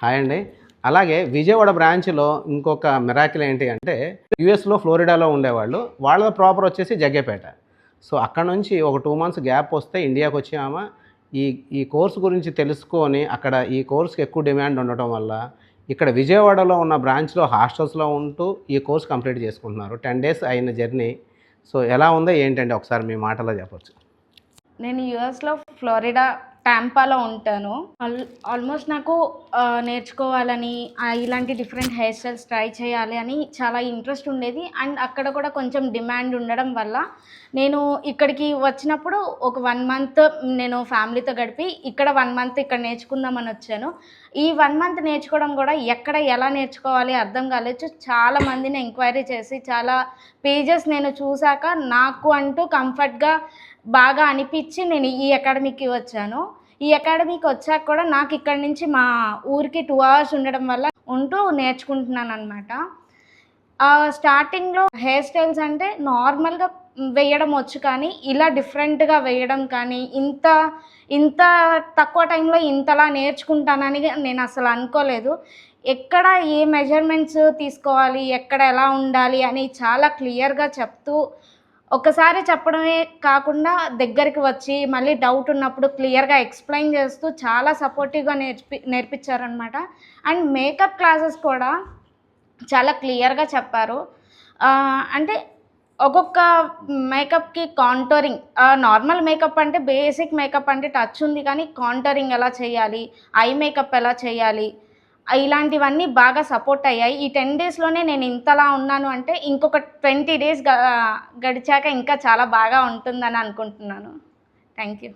Hi అండి. అలాగే విజయవాడ బ్రాంచ్‌లో ఇంకొక మిరాకిల్ ఏంటి అంటే, యూఎస్‌లో ఫ్లోరిడాలో ఉండేవాళ్ళు. వాళ్ళ ప్రాపర్ వచ్చేసి జగ్గయ్యపేట. సో, అక్కడ నుంచి ఒక 2 మంత్స్ గ్యాప్ వస్తే ఇండియాకొచ్చి ఆమె ఈ ఈ కోర్స్ గురించి తెలుసుకొని, అక్కడ ఈ కోర్స్‌కి ఎక్కువ డిమాండ్ ఉండటం వల్ల, ఇక్కడ విజయవాడలో ఉన్న బ్రాంచ్‌లో హాస్టల్స్‌లో ఉంటూ ఈ కోర్స్ కంప్లీట్ చేసుకుంటున్నారు. 10 డేస్ అయిన జర్నీ. సో, ఎలా ఉందో ఏంటండి ఒకసారి మీ మాటల్లో చెప్పొచ్చు? నేను యూఎస్లో ఫ్లోరిడా టాంపాలో ఉంటాను. ఆల్మోస్ట్ నాకు నేర్చుకోవాలని ఇలాంటి డిఫరెంట్ హెయిర్ స్టైల్స్ ట్రై చేయాలి అని చాలా ఇంట్రెస్ట్ ఉండేది. అండ్ అక్కడ కూడా కొంచెం డిమాండ్ ఉండడం వల్ల నేను ఇక్కడికి వచ్చినప్పుడు ఒక 1 మంత్ నేను ఫ్యామిలీతో గడిపి ఇక్కడ 1 మంత్ ఇక్కడ నేర్చుకుందామని వచ్చాను. ఈ 1 మంత్ నేర్చుకోవడం కూడా ఎక్కడ ఎలా నేర్చుకోవాలి అర్థం కాలేదు. చాలా మందిని ఎంక్వైరీ చేసి చాలా పేజెస్ నేను చూసాక నాకు అంటూ కంఫర్ట్గా బాగా అనిపించి నేను ఈ అకాడమీకి వచ్చాను. ఈ అకాడమీకి వచ్చాక కూడా నాకు ఇక్కడి నుంచి మా ఊరికి 2 అవర్స్ ఉండడం వల్ల ఉంటూ నేర్చుకుంటున్నానన్నమాట. స్టార్టింగ్లో హెయిర్ స్టైల్స్ అంటే నార్మల్గా వేయడం వచ్చు, కానీ ఇలా డిఫరెంట్గా వేయడం కానీ ఇంత ఇంత తక్కువ టైంలో ఇంతలా నేర్చుకుంటానని నేను అసలు అనుకోలేదు. ఎక్కడ ఏ మెజర్మెంట్స్ తీసుకోవాలి, ఎక్కడ ఎలా ఉండాలి అని చాలా క్లియర్గా చెప్తూ, ఒకసారి చెప్పడమే కాకుండా దగ్గరికి వచ్చి మళ్ళీ డౌట్ ఉన్నప్పుడు క్లియర్గా ఎక్స్ప్లెయిన్ చేస్తూ చాలా సపోర్టివ్గా నేర్పించారనమాట. అండ్ మేకప్ క్లాసెస్ కూడా చాలా క్లియర్గా చెప్పారు. అంటే ఒక్కొక్క మేకప్కి కాంటోరింగ్, నార్మల్ మేకప్ అంటే బేసిక్ మేకప్ అంటే టచ్ ఉంది, కానీ కాంటోరింగ్ ఎలా చేయాలి, ఐ మేకప్ ఎలా చేయాలి, ఇలాంటివన్నీ బాగా సపోర్ట్ అయ్యాయి. ఈ 10 డేస్లోనే నేను ఇంతలా ఉన్నాను అంటే ఇంకొక 20 డేస్ గడిచాక ఇంకా చాలా బాగా ఉంటుందని అనుకుంటున్నాను. Thank you.